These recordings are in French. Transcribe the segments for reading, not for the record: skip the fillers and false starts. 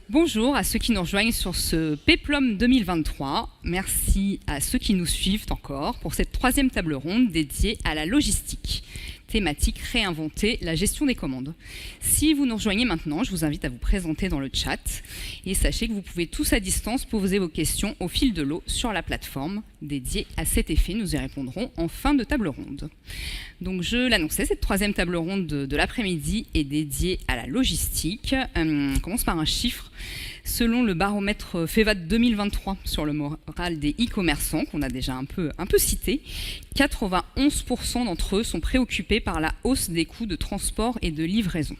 Bonjour à ceux qui nous rejoignent sur ce Péplum 2023. Merci à ceux qui nous suivent encore pour cette troisième table ronde dédiée à la logistique. Thématique réinventer la gestion des commandes. Si vous nous rejoignez maintenant, je vous invite à vous présenter dans le chat et sachez que vous pouvez tous à distance poser vos questions au fil de l'eau sur la plateforme dédiée à cet effet. Nous y répondrons en fin de table ronde. Donc je l'annonçais, cette troisième table ronde de l'après-midi est dédiée à la logistique. On commence par un chiffre. Selon le baromètre FEVAD 2023 sur le moral des e-commerçants, qu'on a déjà un peu cité, 91% d'entre eux sont préoccupés par la hausse des coûts de transport et de livraison.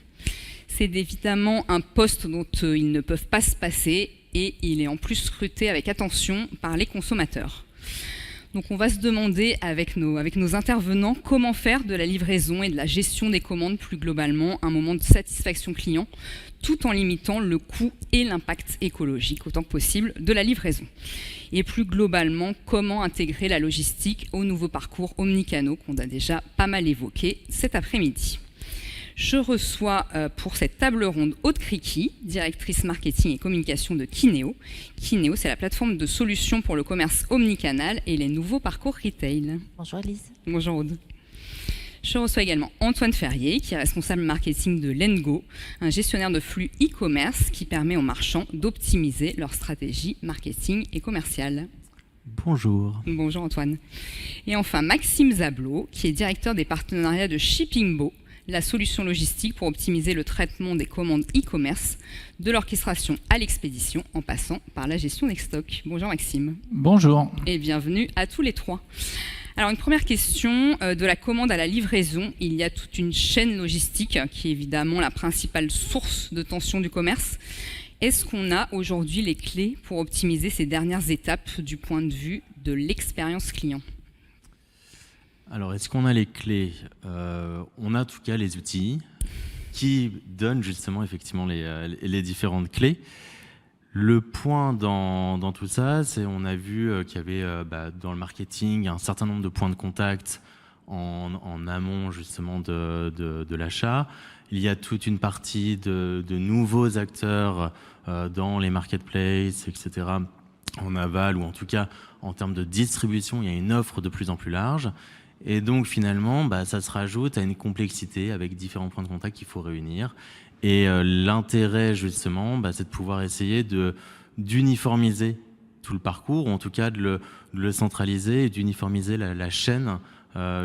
C'est évidemment un poste dont ils ne peuvent pas se passer et il est en plus scruté avec attention par les consommateurs. Donc on va se demander avec nos intervenants comment faire de la livraison et de la gestion des commandes plus globalement un moment de satisfaction client, tout en limitant le coût et l'impact écologique autant que possible de la livraison. Et plus globalement, comment intégrer la logistique au nouveau parcours omnicanaux qu'on a déjà pas mal évoqué cet après-midi. Je reçois pour cette table ronde Aude Criqui, directrice marketing et communication de Kineo. Kineo, c'est la plateforme de solutions pour le commerce omnicanal et les nouveaux parcours retail. Bonjour Elise. Bonjour Aude. Je reçois également Antoine Ferrier, qui est responsable marketing de Lengo, un gestionnaire de flux e-commerce qui permet aux marchands d'optimiser leur stratégie marketing et commerciale. Bonjour. Bonjour Antoine. Et enfin Maxime Zablot, qui est directeur des partenariats de Shippingbo, la solution logistique pour optimiser le traitement des commandes e-commerce, de l'orchestration à l'expédition, en passant par la gestion des stocks. Bonjour Maxime. Bonjour. Et bienvenue à tous les trois. Alors une première question, de la commande à la livraison, il y a toute une chaîne logistique qui est évidemment la principale source de tension du commerce. Est-ce qu'on a aujourd'hui les clés pour optimiser ces dernières étapes du point de vue de l'expérience client ? Alors, est-ce qu'on a les clés ? On a en tout cas les outils qui donnent justement effectivement les différentes clés. Le point dans tout ça, c'est on a vu qu'il y avait dans le marketing un certain nombre de points de contact en amont justement de l'achat. Il y a toute une partie de nouveaux acteurs dans les marketplaces, etc. en aval, ou en tout cas en termes de distribution, il y a une offre de plus en plus large. Et donc finalement, ça se rajoute à une complexité avec différents points de contact qu'il faut réunir. Et l'intérêt justement, c'est de pouvoir essayer d'uniformiser tout le parcours, ou en tout cas de le centraliser et d'uniformiser la chaîne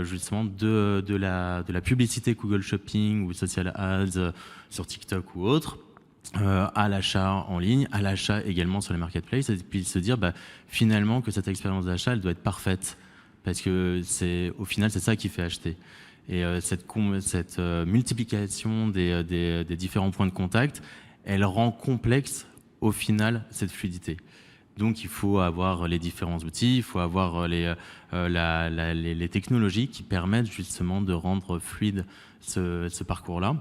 justement de la publicité Google Shopping ou Social Ads sur TikTok ou autre, à l'achat en ligne, à l'achat également sur les marketplaces, et puis se dire finalement que cette expérience d'achat, elle doit être parfaite. Parce que au final, c'est ça qui fait acheter. Et cette multiplication des différents points de contact, elle rend complexe au final cette fluidité. Donc il faut avoir les différents outils, il faut avoir les technologies qui permettent justement de rendre fluide ce parcours-là.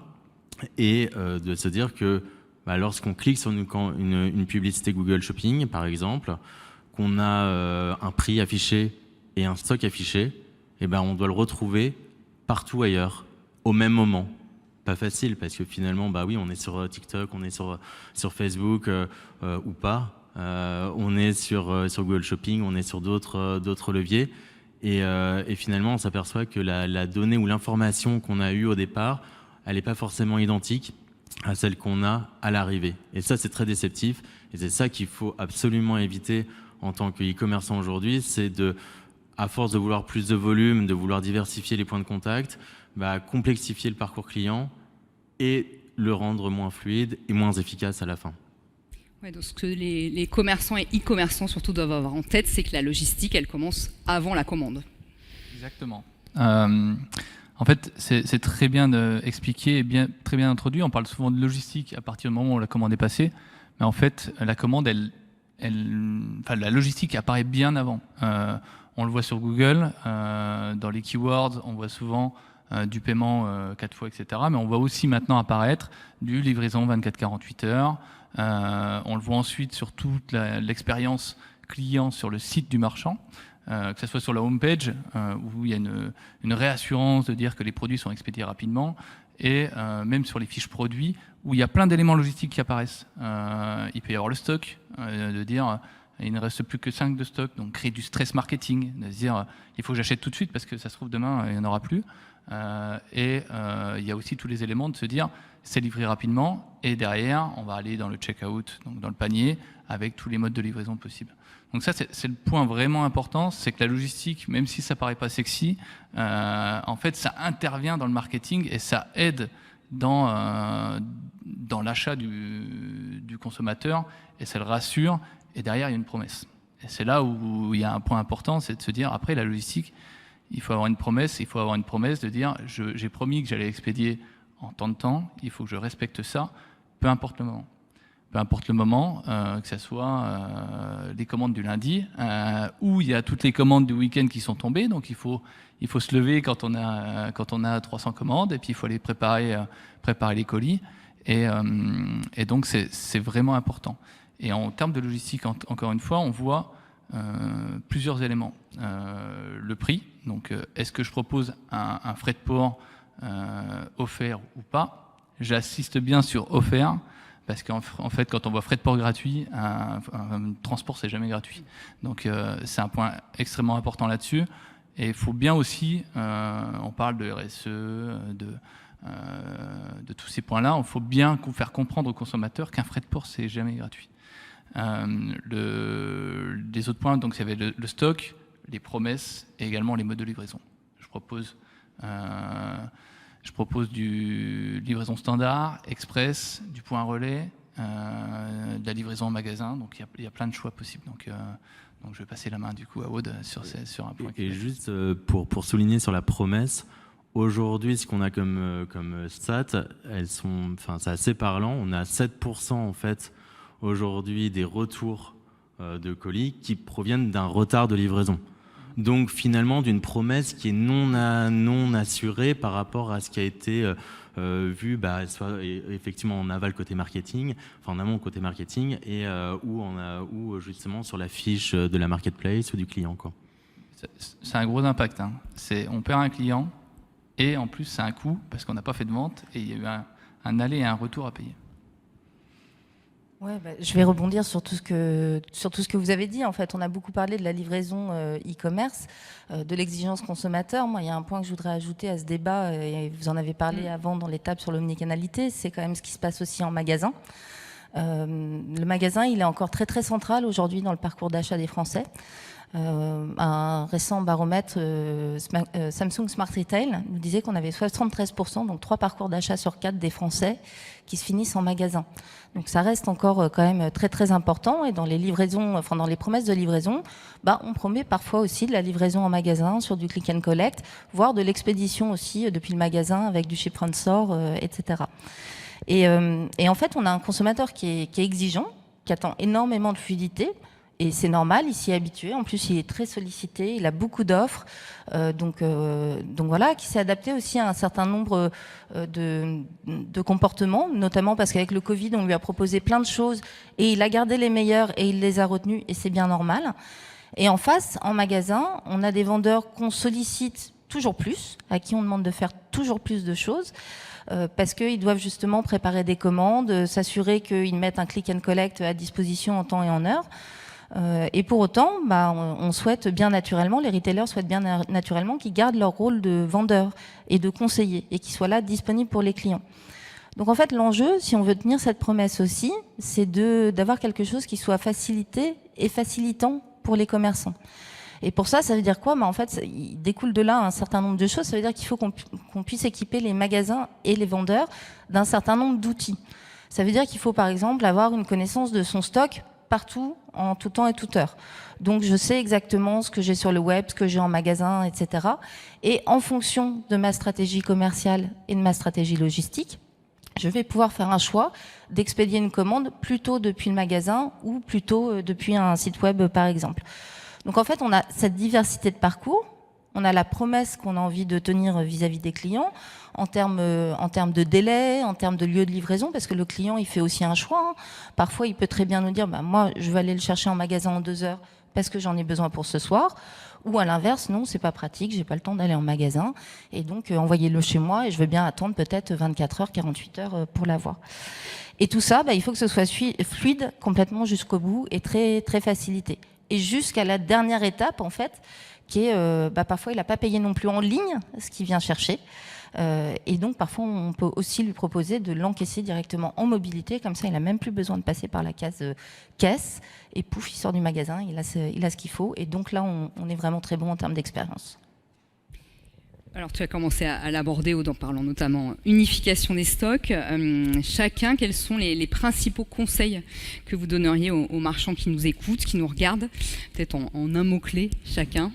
Et de se dire que lorsqu'on clique sur une publicité Google Shopping, par exemple, qu'on a un prix affiché et un stock affiché, on doit le retrouver partout ailleurs, au même moment. Pas facile, parce que finalement, oui, on est sur TikTok, on est sur Facebook ou pas, on est sur Google Shopping, on est sur d'autres leviers, et finalement, on s'aperçoit que la donnée ou l'information qu'on a eue au départ, elle n'est pas forcément identique à celle qu'on a à l'arrivée. Et ça, c'est très déceptif, et c'est ça qu'il faut absolument éviter en tant que e-commerçant aujourd'hui, c'est à force de vouloir plus de volume, de vouloir diversifier les points de contact, complexifier le parcours client et le rendre moins fluide et moins efficace à la fin. Ouais, donc ce que les commerçants et e-commerçants surtout doivent avoir en tête, c'est que la logistique, elle commence avant la commande. Exactement. En fait, c'est très bien expliqué et très bien introduit. On parle souvent de logistique à partir du moment où la commande est passée, mais en fait, la commande, la logistique apparaît bien avant. On le voit sur Google, dans les keywords, on voit souvent du paiement 4 fois, etc. Mais on voit aussi maintenant apparaître du livraison 24-48 heures. On le voit ensuite sur toute l'expérience client sur le site du marchand. que ce soit sur la homepage, où il y a une réassurance de dire que les produits sont expédiés rapidement, et même sur les fiches produits, où il y a plein d'éléments logistiques qui apparaissent. Il peut y avoir le stock, de dire il ne reste plus que 5 de stock, donc créer du stress marketing, de se dire il faut que j'achète tout de suite parce que ça se trouve demain il n'y en aura plus. Il y a aussi tous les éléments de se dire c'est livré rapidement, et derrière on va aller dans le checkout, donc dans le panier, avec tous les modes de livraison possibles. Donc ça c'est le point vraiment important, c'est que la logistique, même si ça paraît pas sexy, en fait ça intervient dans le marketing et ça aide dans l'achat du consommateur, et ça le rassure, et derrière il y a une promesse. Et c'est là où il y a un point important, c'est de se dire après la logistique, il faut avoir une promesse de dire j'ai promis que j'allais expédier en tant de temps, il faut que je respecte ça, peu importe le moment. Peu importe le moment, que ce soit les commandes du lundi, où il y a toutes les commandes du week-end qui sont tombées, donc il faut se lever quand on a 300 commandes, et puis il faut aller préparer les colis, et donc c'est vraiment important. Et en termes de logistique, encore une fois, on voit plusieurs éléments. Le prix, donc est-ce que je propose un frais de port offert ou pas? J'assiste bien sur offert, parce qu'en fait, quand on voit frais de port gratuit, un transport, c'est jamais gratuit. Donc, c'est un point extrêmement important là-dessus. Et il faut bien aussi, on parle de RSE, de tous ces points-là, il faut bien faire comprendre aux consommateurs qu'un frais de port, c'est jamais gratuit. Les autres points, donc, il y avait le stock, les promesses et également les modes de livraison. Je propose du livraison standard, express, du point relais, de la livraison en magasin. Donc il y a plein de choix possibles. Donc je vais passer la main du coup à Aude sur un point. Et juste pour souligner sur la promesse, aujourd'hui ce qu'on a comme stat, c'est assez parlant. On a 7% en fait aujourd'hui des retours de colis qui proviennent d'un retard de livraison. Donc finalement d'une promesse qui est non assurée par rapport à ce qui a été vu, soit effectivement en aval côté marketing, enfin en amont côté marketing, et ou justement sur la fiche de la marketplace ou du client, quoi. C'est un gros impact, hein. On perd un client, et en plus c'est un coût parce qu'on n'a pas fait de vente, et il y a eu un aller et un retour à payer. Ouais, je vais rebondir sur tout ce que vous avez dit. En fait, on a beaucoup parlé de la livraison e-commerce, de l'exigence consommateur. Moi, il y a un point que je voudrais ajouter à ce débat, et vous en avez parlé avant dans l'étape sur l'omnicanalité, c'est quand même ce qui se passe aussi en magasin. Le magasin, il est encore très très central aujourd'hui dans le parcours d'achat des Français. Un récent baromètre Samsung Smart Retail nous disait qu'on avait 73%, donc 3 parcours d'achat sur 4 des Français qui se finissent en magasin. Donc ça reste encore quand même très très important, et dans les livraisons, enfin dans les promesses de livraison, on promet parfois aussi de la livraison en magasin sur du click and collect, voire de l'expédition aussi depuis le magasin avec du ship from store, etc. Et en fait, on a un consommateur qui est exigeant, qui attend énormément de fluidité. Et c'est normal, il s'y est habitué. En plus, il est très sollicité, il a beaucoup d'offres. Donc voilà, qui s'est adapté aussi à un certain nombre de comportements, notamment parce qu'avec le Covid, on lui a proposé plein de choses et il a gardé les meilleurs et il les a retenus, et c'est bien normal. Et en face, en magasin, on a des vendeurs qu'on sollicite toujours plus, à qui on demande de faire toujours plus de choses. Parce qu'ils doivent justement préparer des commandes, s'assurer qu'ils mettent un click and collect à disposition en temps et en heure. Et pour autant, on souhaite bien naturellement, les retailers souhaitent bien naturellement qu'ils gardent leur rôle de vendeur et de conseiller, et qu'ils soient là disponibles pour les clients. Donc en fait, l'enjeu, si on veut tenir cette promesse aussi, c'est d'avoir quelque chose qui soit facilité et facilitant pour les commerçants. Et pour ça veut dire quoi? En fait, il découle de là un certain nombre de choses. Ça veut dire qu'il faut qu'on puisse équiper les magasins et les vendeurs d'un certain nombre d'outils. Ça veut dire qu'il faut par exemple avoir une connaissance de son stock partout, en tout temps et toute heure. Donc je sais exactement ce que j'ai sur le web, ce que j'ai en magasin, etc. Et en fonction de ma stratégie commerciale et de ma stratégie logistique, je vais pouvoir faire un choix d'expédier une commande plutôt depuis le magasin ou plutôt depuis un site web, par exemple. Donc en fait, on a cette diversité de parcours, on a la promesse qu'on a envie de tenir vis-à-vis des clients, en termes de délai, en termes de lieu de livraison, parce que le client, il fait aussi un choix. Parfois, il peut très bien nous dire, moi, je vais aller le chercher en magasin en 2 heures parce que j'en ai besoin pour ce soir. Ou à l'inverse, non, c'est pas pratique, j'ai pas le temps d'aller en magasin, et donc envoyez-le chez moi, et je veux bien attendre peut-être 24 heures, 48 heures pour l'avoir. Et tout ça, il faut que ce soit fluide complètement jusqu'au bout et très, très facilité. Et jusqu'à la dernière étape, en fait, qui est, parfois il n'a pas payé non plus en ligne ce qu'il vient chercher. Et donc parfois on peut aussi lui proposer de l'encaisser directement en mobilité, comme ça il n'a même plus besoin de passer par la case caisse, et pouf, il sort du magasin, il a ce qu'il faut, et donc là on est vraiment très bon en termes d'expérience. Alors tu as commencé à l'aborder en parlant notamment unification des stocks. Chacun, quels sont les principaux conseils que vous donneriez aux marchands qui nous écoutent, qui nous regardent, peut-être en un mot-clé chacun?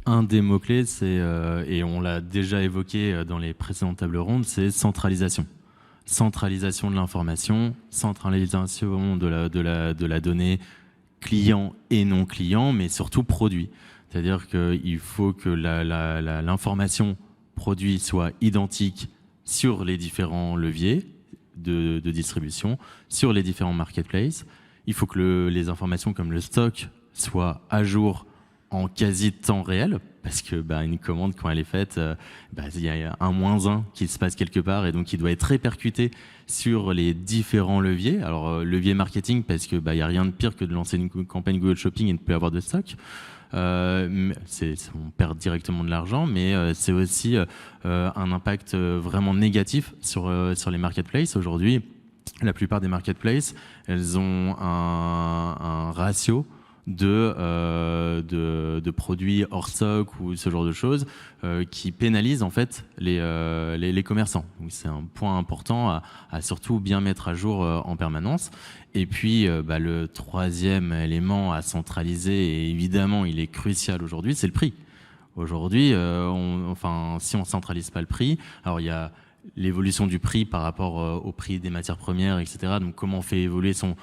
Un des mots-clés, c'est, et on l'a déjà évoqué dans les précédentes tables rondes, c'est centralisation. Centralisation de l'information, centralisation de la donnée client et non client, mais surtout produit. C'est-à-dire qu'il faut que l'information produit soit identique sur les différents leviers de distribution, sur les différents marketplaces. Il faut que les informations comme le stock soient à jour en quasi temps réel, parce que une commande, quand elle est faite, il y a un -1 qui se passe quelque part, et donc il doit être répercuté sur les différents leviers. Alors levier marketing, parce que il y a rien de pire que de lancer une campagne Google Shopping et de ne plus avoir de stock. On perd directement de l'argent, mais c'est aussi un impact vraiment négatif sur les marketplaces. Aujourd'hui, la plupart des marketplaces, elles ont un ratio de produits hors stock ou ce genre de choses qui pénalisent en fait les commerçants. Donc c'est un point important à surtout bien mettre à jour en permanence. Et puis le troisième élément à centraliser, et évidemment il est crucial aujourd'hui, c'est le prix. Aujourd'hui, si on centralise pas le prix, alors il y a l'évolution du prix par rapport au prix des matières premières, etc. Donc comment on fait évoluer son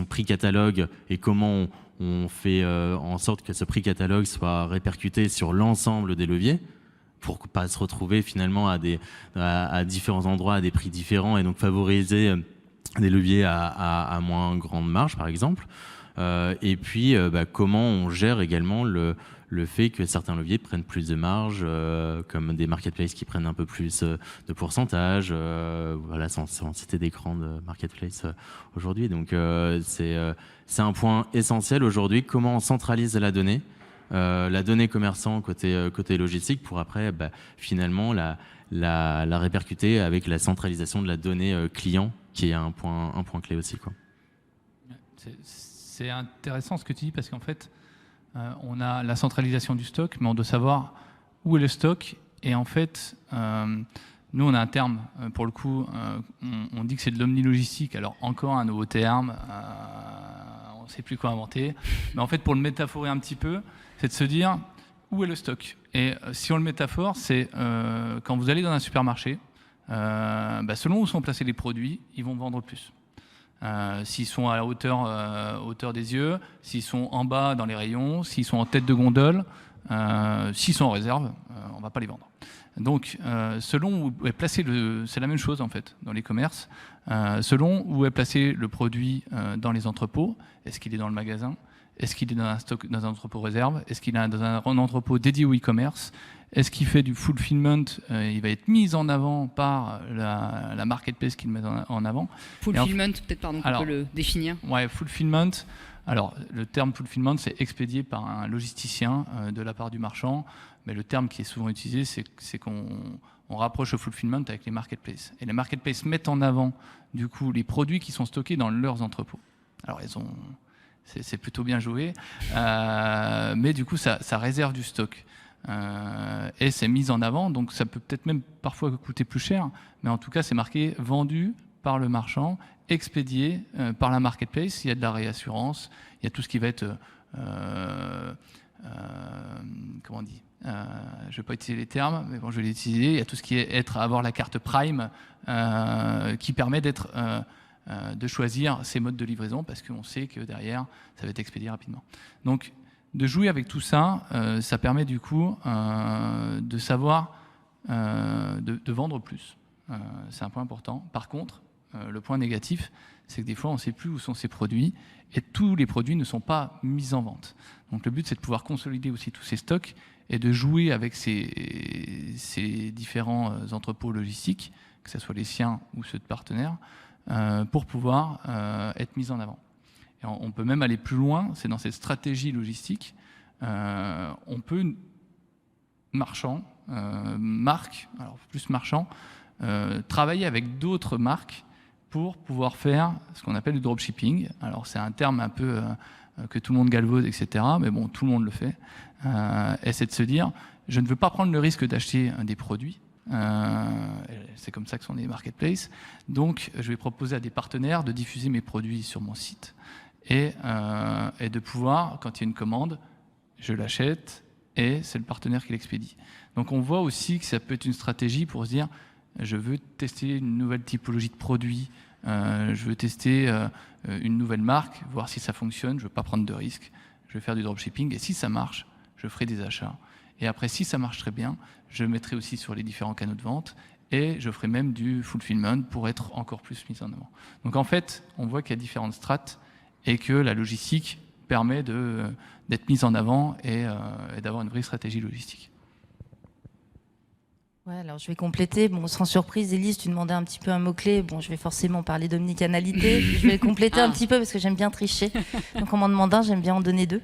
prix catalogue, et comment on fait en sorte que ce prix catalogue soit répercuté sur l'ensemble des leviers pour ne pas se retrouver finalement à différents endroits à des prix différents, et donc favoriser des leviers à moins grande marge par exemple. Et puis comment on gère également le fait que certains leviers prennent plus de marge, comme des marketplaces qui prennent un peu plus de pourcentage, sans citer des grandes marketplaces aujourd'hui. Donc c'est un point essentiel aujourd'hui, comment on centralise la donnée commerçant côté logistique, pour après finalement la répercuter avec la centralisation de la donnée client, qui est un point clé aussi, quoi. C'est intéressant ce que tu dis, parce qu'en fait, on a la centralisation du stock, mais on doit savoir où est le stock. Et en fait, nous, on a un terme, pour le coup, on dit que c'est de l'omnilogistique. Alors, encore un nouveau terme, on ne sait plus quoi inventer. Mais en fait, pour le métaphorer un petit peu, c'est de se dire où est le stock. Et si on le métaphore, c'est quand vous allez dans un supermarché, selon où sont placés les produits, ils vont vendre plus. S'ils sont à la hauteur des yeux, s'ils sont en bas dans les rayons, s'ils sont en tête de gondole, s'ils sont en réserve, on ne va pas les vendre. Donc, selon où est placé c'est la même chose en fait dans les commerces. Selon où est placé le produit dans les entrepôts, est-ce qu'il est dans le magasin, est-ce qu'il est dans un entrepôt réserve, est-ce qu'il est dans un entrepôt dédié au e-commerce, est-ce qu'il fait du fulfillment, il va être mis en avant par la marketplace qu'il met en avant. Fulfillment, peut-être, on peut le définir. Ouais, fulfillment. Alors, le terme fulfillment, c'est expédié par un logisticien de la part du marchand, mais le terme qui est souvent utilisé, c'est qu'on rapproche le fulfillment avec les marketplaces. Et les marketplaces mettent en avant, du coup, les produits qui sont stockés dans leurs entrepôts. Alors, c'est plutôt bien joué, mais du coup, ça réserve du stock. Et c'est mis en avant, donc ça peut peut-être même parfois coûter plus cher, mais en tout cas, c'est marqué vendu par le marchand, expédié par la marketplace. Il y a de la réassurance, il y a tout ce qui va être comment on dit, je ne vais pas utiliser les termes, mais bon, je vais les utiliser. Il y a tout ce qui est avoir la carte Prime qui permet de choisir ces modes de livraison, parce qu'on sait que derrière, ça va être expédié rapidement. Donc, de jouer avec tout ça, ça permet du coup de savoir, de vendre plus. C'est un point important. Par contre, Le point négatif, c'est que des fois, on ne sait plus où sont ces produits et tous les produits ne sont pas mis en vente. Donc le but, c'est de pouvoir consolider aussi tous ces stocks et de jouer avec ces différents entrepôts logistiques, que ce soit les siens ou ceux de partenaires, pour pouvoir être mis en avant. Et on peut même aller plus loin, c'est dans cette stratégie logistique, on peut, marque, alors plus marchand, travailler avec d'autres marques pour pouvoir faire ce qu'on appelle du dropshipping. Alors c'est un terme un peu que tout le monde galvaude, etc. Mais bon, tout le monde le fait. Et c'est de se dire, je ne veux pas prendre le risque d'acheter des produits. C'est comme ça que sont les marketplaces. Donc je vais proposer à des partenaires de diffuser mes produits sur mon site et de pouvoir, quand il y a une commande, je l'achète et c'est le partenaire qui l'expédie. Donc on voit aussi que ça peut être une stratégie pour se dire, je veux tester une nouvelle typologie de produits, je veux tester une nouvelle marque, voir si ça fonctionne, je ne veux pas prendre de risques, je vais faire du dropshipping et si ça marche, je ferai des achats. Et après, si ça marche très bien, je le mettrai aussi sur les différents canaux de vente et je ferai même du fulfillment pour être encore plus mis en avant. Donc en fait, on voit qu'il y a différentes strates et que la logistique permet d'être mise en avant et d'avoir une vraie stratégie logistique. Ouais, alors je vais compléter. Bon, sans surprise, Élise, tu demandais un petit peu un mot-clé. Bon, je vais forcément parler d'omnicanalité. Je vais le compléter un petit peu parce que j'aime bien tricher. Donc, on m'en demande un, j'aime bien en donner deux.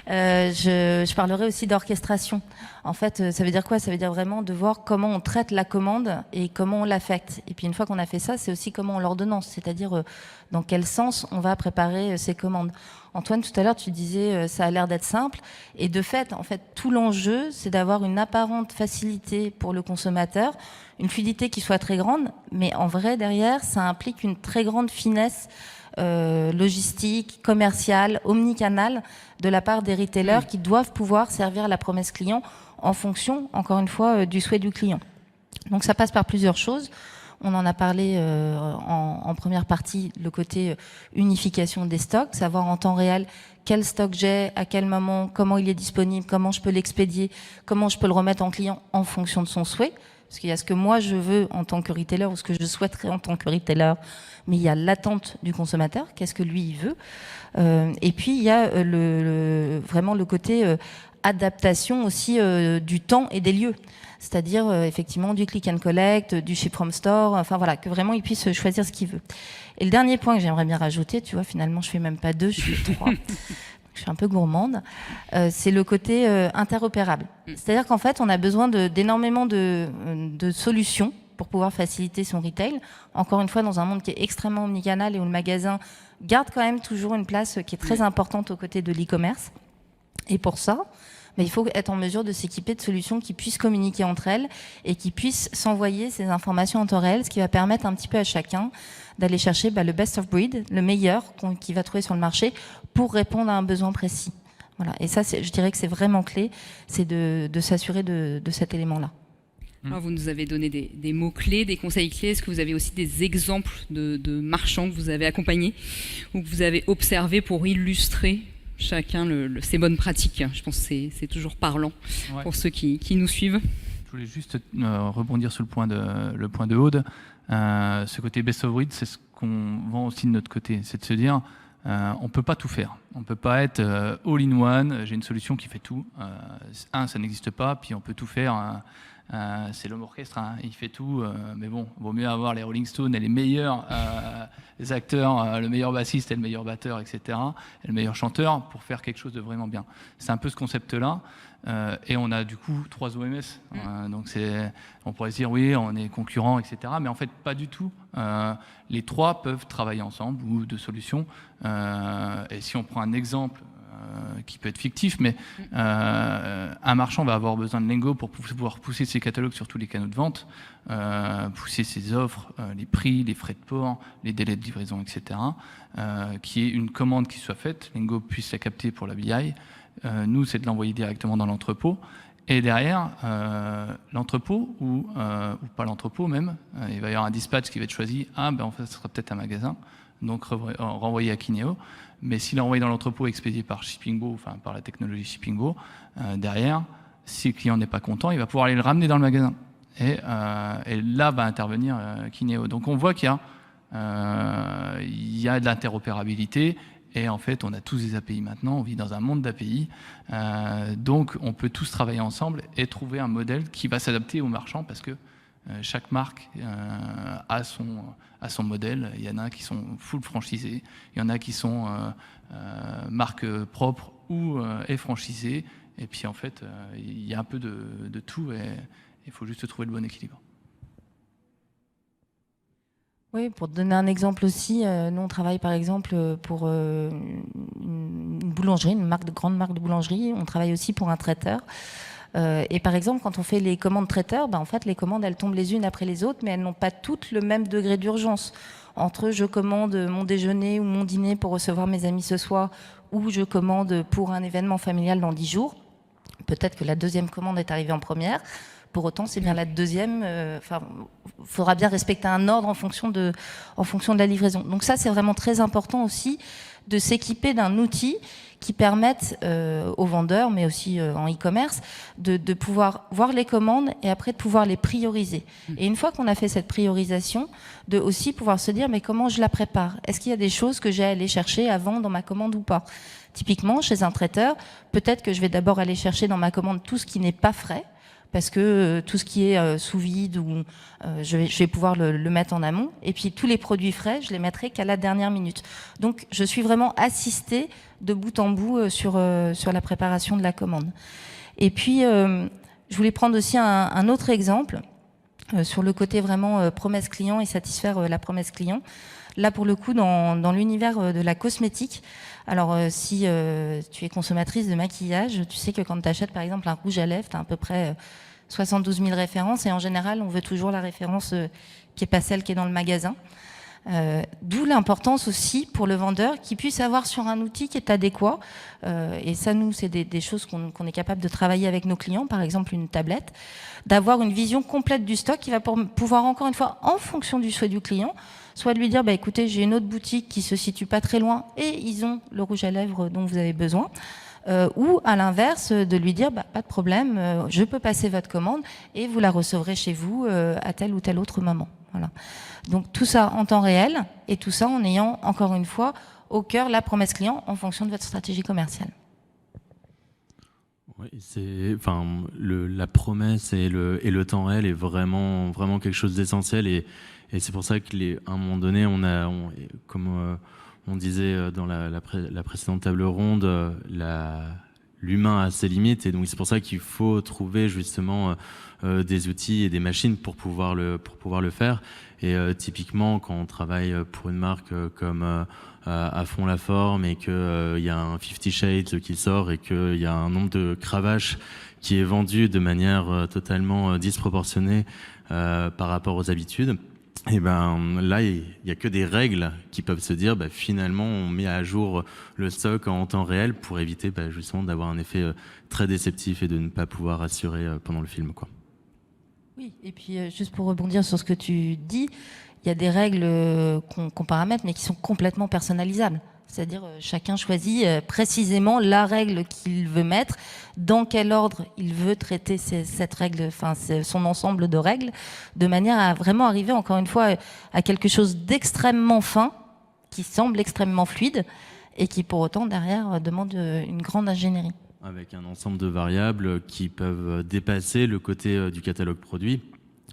Je parlerai aussi d'orchestration. En fait, ça veut dire quoi? Ça veut dire vraiment de voir comment on traite la commande et comment on l'affecte. Et puis, une fois qu'on a fait ça, c'est aussi comment on l'ordonnance, c'est-à-dire dans quel sens on va préparer ces commandes. Antoine, tout à l'heure, tu disais ça a l'air d'être simple. Et de fait, en fait, tout l'enjeu, c'est d'avoir une apparente facilité pour le consommateur, une fluidité qui soit très grande. Mais en vrai, derrière, ça implique une très grande finesse logistique, commerciale, omnicanale de la part des retailers qui doivent pouvoir servir la promesse client en fonction, encore une fois, du souhait du client. Donc ça passe par plusieurs choses. On en a parlé en première partie, le côté unification des stocks, savoir en temps réel quel stock j'ai, à quel moment, comment il est disponible, comment je peux l'expédier, comment je peux le remettre en client en fonction de son souhait. Parce qu'il y a ce que moi je veux en tant que retailer ou ce que je souhaiterais en tant que retailer, mais il y a l'attente du consommateur, qu'est-ce que lui il veut. Et puis il y a vraiment le côté adaptation aussi du temps et des lieux. C'est-à-dire effectivement du click and collect, du ship from store, enfin voilà, que vraiment il puisse choisir ce qu'il veut. Et le dernier point que j'aimerais bien rajouter, tu vois, finalement je fais même pas deux, je fais trois. Je suis un peu gourmande, c'est le côté interopérable. C'est-à-dire qu'en fait, on a besoin d'énormément de solutions pour pouvoir faciliter son retail. Encore une fois, dans un monde qui est extrêmement omnicanal et où le magasin garde quand même toujours une place qui est très importante aux côtés de l'e-commerce. Et pour ça, mais il faut être en mesure de s'équiper de solutions qui puissent communiquer entre elles et qui puissent s'envoyer ces informations en temps réel, ce qui va permettre un petit peu à chacun d'aller chercher le best of breed, le meilleur qu'il va trouver sur le marché pour répondre à un besoin précis. Voilà. Et ça, je dirais que c'est vraiment clé, c'est de s'assurer de cet élément-là. Alors, vous nous avez donné des mots-clés, des conseils clés. Est-ce que vous avez aussi des exemples de marchands que vous avez accompagnés ou que vous avez observés pour illustrer chacun ses bonnes pratiques? Je pense que c'est toujours parlant pour ceux qui nous suivent. Je voulais juste rebondir sur le point de Aude. Ce côté best of breed, c'est ce qu'on vend aussi de notre côté. C'est de se dire, on ne peut pas tout faire. On ne peut pas être all-in-one, j'ai une solution qui fait tout. Ça n'existe pas, puis on peut tout faire. C'est l'homme orchestre, hein, il fait tout, mais bon, vaut mieux avoir les Rolling Stones et les meilleurs les acteurs, le meilleur bassiste et le meilleur batteur, etc., et le meilleur chanteur pour faire quelque chose de vraiment bien. C'est un peu ce concept-là, et on a du coup 3 OMS, donc on pourrait se dire oui, on est concurrents, etc., mais en fait pas du tout. Les 3 peuvent travailler ensemble ou de solutions, et si on prend un exemple qui peut être fictif, mais un marchand va avoir besoin de Lengo pour pouvoir pousser ses catalogues sur tous les canaux de vente, pousser ses offres, les prix, les frais de port, les délais de livraison, etc. Qui est une commande qui soit faite, Lengo puisse la capter pour la BI. Nous, c'est de l'envoyer directement dans l'entrepôt. Et derrière, l'entrepôt, ou pas l'entrepôt même, il va y avoir un dispatch qui va être choisi. En fait, ce sera peut-être un magasin, donc renvoyé à Kineo. Mais s'il est envoyé dans l'entrepôt expédié par Shippingbo, enfin par la technologie Shippingbo, derrière, si le client n'est pas content, il va pouvoir aller le ramener dans le magasin. Et là va intervenir Kineo. Donc on voit qu'il y a il y a de l'interopérabilité. Et en fait, on a tous des API maintenant, on vit dans un monde d'API. Donc, on peut tous travailler ensemble et trouver un modèle qui va s'adapter aux marchands parce que chaque marque a son modèle. Il y en a qui sont full franchisés, il y en a qui sont marques propres ou franchisées. Et puis, en fait, il y a un peu de tout et il faut juste trouver le bon équilibre. Oui, pour te donner un exemple aussi, nous on travaille par exemple pour une boulangerie, grande marque de boulangerie. On travaille aussi pour un traiteur. Et par exemple, quand on fait les commandes traiteurs, en fait, les commandes elles tombent les unes après les autres, mais elles n'ont pas toutes le même degré d'urgence. Entre je commande mon déjeuner ou mon dîner pour recevoir mes amis ce soir, ou je commande pour un événement familial dans 10 jours. Peut-être que la deuxième commande est arrivée en première. Pour autant, c'est bien la deuxième. Faudra bien respecter un ordre en fonction de la livraison. Donc ça, c'est vraiment très important aussi de s'équiper d'un outil qui permette aux vendeurs, mais aussi en e-commerce, de pouvoir voir les commandes et après de pouvoir les prioriser. Et une fois qu'on a fait cette priorisation, de aussi pouvoir se dire mais comment je la prépare ? Est-ce qu'il y a des choses que j'ai à aller chercher avant dans ma commande ou pas ? Typiquement, chez un traiteur, peut-être que je vais d'abord aller chercher dans ma commande tout ce qui n'est pas frais, parce que tout ce qui est sous vide, ou je vais pouvoir le mettre en amont. Et puis tous les produits frais, je les mettrai qu'à la dernière minute. Donc je suis vraiment assistée de bout en bout sur la préparation de la commande. Et puis je voulais prendre aussi un autre exemple sur le côté vraiment promesse client et satisfaire la promesse client. Là, pour le coup, dans l'univers de la cosmétique, alors si tu es consommatrice de maquillage, tu sais que quand tu achètes par exemple un rouge à lèvres, tu as à peu près 72 000 références et en général, on veut toujours la référence qui n'est pas celle qui est dans le magasin. D'où l'importance aussi pour le vendeur qu'il puisse avoir sur un outil qui est adéquat. Et ça, nous, c'est des choses qu'on est capable de travailler avec nos clients, par exemple une tablette, d'avoir une vision complète du stock qui va pouvoir, encore une fois, en fonction du souhait du client, soit de lui dire, écoutez, j'ai une autre boutique qui se situe pas très loin et ils ont le rouge à lèvres dont vous avez besoin. Ou à l'inverse, de lui dire, pas de problème, je peux passer votre commande et vous la recevrez chez vous à tel ou tel autre moment. Voilà. Donc tout ça en temps réel et tout ça en ayant, encore une fois, au cœur la promesse client en fonction de votre stratégie commerciale. Oui, la promesse et le temps réel est vraiment quelque chose d'essentiel et c'est pour ça qu'à un moment donné, comme on disait dans la précédente table ronde, l'humain a ses limites et donc c'est pour ça qu'il faut trouver justement des outils et des machines pour pouvoir le faire. Et typiquement, quand on travaille pour une marque comme à fond la forme et qu'il y a un 50 Shades qui sort et qu'il y a un nombre de cravaches qui est vendu de manière totalement disproportionnée par rapport aux habitudes, et là, il n'y a que des règles qui peuvent se dire, finalement, on met à jour le stock en temps réel pour éviter justement d'avoir un effet très déceptif et de ne pas pouvoir assurer pendant le film, quoi. Oui, et puis juste pour rebondir sur ce que tu dis, il y a des règles qu'on paramètre, mais qui sont complètement personnalisables. C'est-à-dire chacun choisit précisément la règle qu'il veut mettre, dans quel ordre il veut traiter cette règle, son ensemble de règles, de manière à vraiment arriver, encore une fois, à quelque chose d'extrêmement fin, qui semble extrêmement fluide, et qui pour autant, derrière, demande une grande ingénierie. Avec un ensemble de variables qui peuvent dépasser le côté du catalogue produit.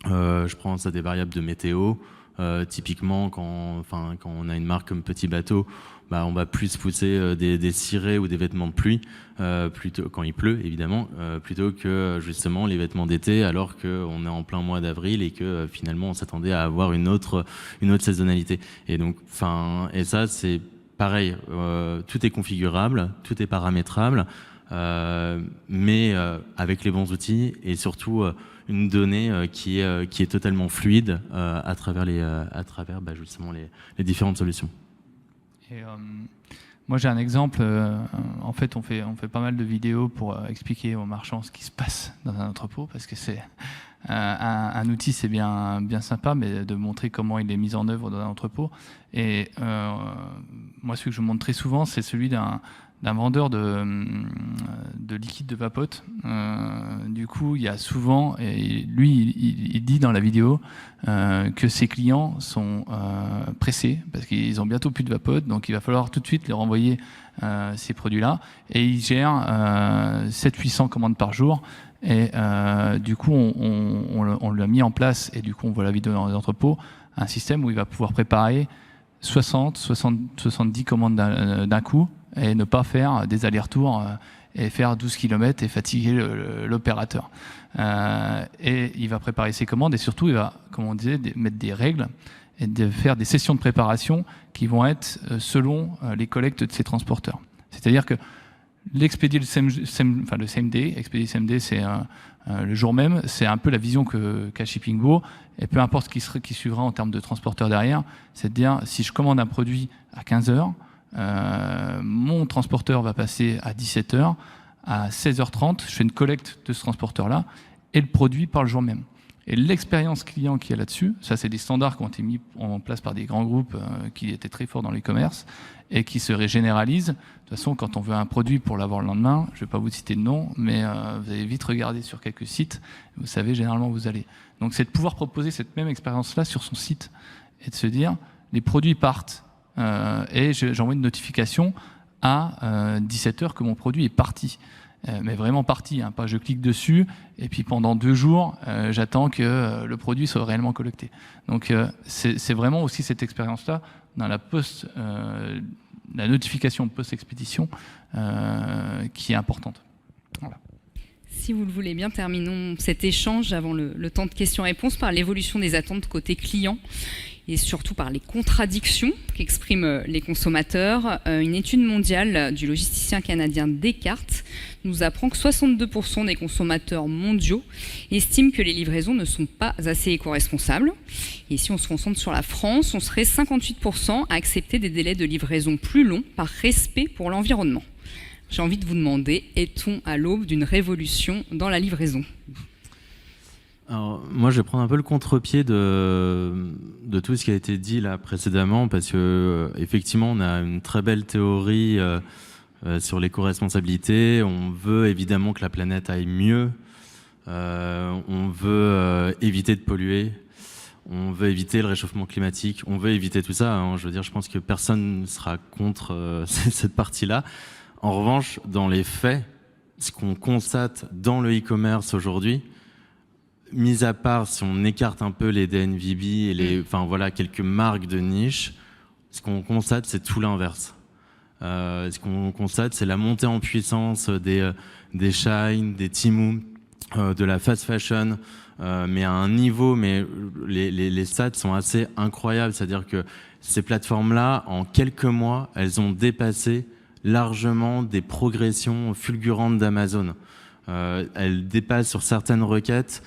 Je pense à des variables de météo. Typiquement, quand on a une marque comme Petit Bateau, on va plus pousser des cirés ou des vêtements de pluie, plutôt quand il pleut évidemment, plutôt que justement les vêtements d'été, alors qu'on est en plein mois d'avril et que finalement on s'attendait à avoir une autre saisonnalité. Et donc, et ça c'est pareil, tout est configurable, tout est paramétrable, mais avec les bons outils et surtout une donnée qui est totalement fluide à travers justement les différentes solutions. Et, moi j'ai un exemple, en fait on fait pas mal de vidéos pour expliquer aux marchands ce qui se passe dans un entrepôt, parce que c'est un outil, c'est bien sympa, mais de montrer comment il est mis en œuvre dans un entrepôt. Et moi celui que je montre très souvent, c'est celui d'un d'un vendeur de liquide de vapote. Du coup, il y a souvent, et lui, il dit dans la vidéo que ses clients sont pressés parce qu'ils ont bientôt plus de vapote, donc il va falloir tout de suite leur envoyer ces produits-là. Et il gère 700-800 commandes par jour. Et du coup, on lui a mis en place, et du coup, on voit la vidéo dans les entrepôts, un système où il va pouvoir préparer 70 commandes d'un coup et ne pas faire des allers-retours et faire 12 km et fatiguer l'opérateur. Et il va préparer ses commandes et surtout, il va, comme on disait, mettre des règles et de faire des sessions de préparation qui vont être selon les collectes de ses transporteurs. C'est-à-dire que l'expédier le same day, expédier le same day, c'est le jour même, c'est un peu la vision qu'a Shippingbo, et peu importe qui suivra en termes de transporteur derrière, c'est de dire, si je commande un produit à 15h, mon transporteur va passer à 17h, à 16h30, je fais une collecte de ce transporteur-là, et le produit part le jour même. Et l'expérience client qui est là-dessus, ça c'est des standards qui ont été mis en place par des grands groupes qui étaient très forts dans l'e-commerce et qui se régénéralisent. De toute façon, quand on veut un produit pour l'avoir le lendemain, je ne vais pas vous citer de nom, mais vous allez vite regarder sur quelques sites, vous savez généralement où vous allez. Donc c'est de pouvoir proposer cette même expérience-là sur son site et de se dire, les produits partent et j'envoie une notification à 17h que mon produit est parti. Mais vraiment parti, hein, pas je clique dessus et puis pendant 2 jours j'attends que le produit soit réellement collecté. Donc c'est vraiment aussi cette expérience-là dans la notification post-expédition qui est importante. Voilà. Si vous le voulez bien, terminons cet échange avant le temps de questions-réponses par l'évolution des attentes côté client et surtout par les contradictions qu'expriment les consommateurs. Une étude mondiale du logisticien canadien Descartes nous apprend que 62% des consommateurs mondiaux estiment que les livraisons ne sont pas assez éco-responsables. Et si on se concentre sur la France, on serait 58% à accepter des délais de livraison plus longs par respect pour l'environnement. J'ai envie de vous demander, est-on à l'aube d'une révolution dans la livraison ? Alors, moi, je vais prendre un peu le contre-pied de tout ce qui a été dit là précédemment, parce que effectivement, on a une très belle théorie sur l'éco-responsabilité. On veut évidemment que la planète aille mieux. On veut éviter de polluer. On veut éviter le réchauffement climatique. On veut éviter tout ça. Hein. Je veux dire, je pense que personne ne sera contre cette partie-là. En revanche, dans les faits, ce qu'on constate dans le e-commerce aujourd'hui, mis à part si on écarte un peu les DNVB et quelques marques de niche, ce qu'on constate, c'est tout l'inverse. Ce qu'on constate, c'est la montée en puissance des Shein, des Temu, de la fast fashion, mais à un niveau, mais les stats sont assez incroyables. C'est-à-dire que ces plateformes-là, en quelques mois, elles ont dépassé largement des progressions fulgurantes d'Amazon. Elles dépassent sur certaines requêtes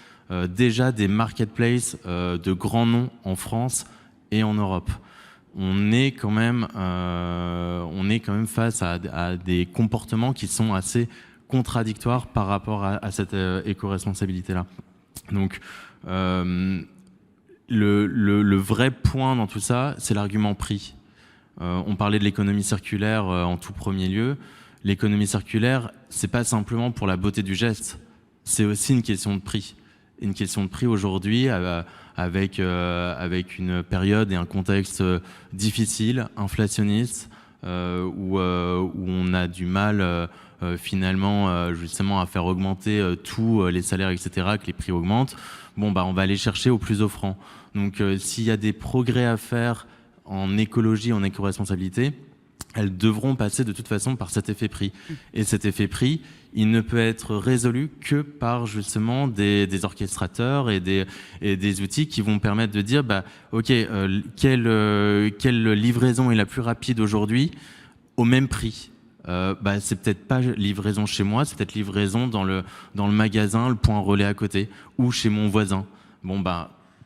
déjà des marketplaces de grands noms en France et en Europe. On est quand même face à des comportements qui sont assez contradictoires par rapport à cette éco-responsabilité-là. Donc, le vrai point dans tout ça, c'est l'argument prix. On parlait de l'économie circulaire en tout premier lieu. L'économie circulaire, c'est pas simplement pour la beauté du geste, c'est aussi une question de prix. Une question de prix aujourd'hui avec une période et un contexte difficile, inflationniste, où on a du mal finalement justement à faire augmenter tous les salaires, etc., que les prix augmentent. On va aller chercher au plus offrant. Donc s'il y a des progrès à faire en écologie, en éco-responsabilité, elles devront passer de toute façon par cet effet prix. Et cet effet prix, il ne peut être résolu que par justement des orchestrateurs et des outils qui vont permettre de dire quelle livraison est la plus rapide aujourd'hui au même prix. C'est peut-être pas livraison chez moi, c'est peut-être livraison dans le magasin, le point relais à côté, ou chez mon voisin.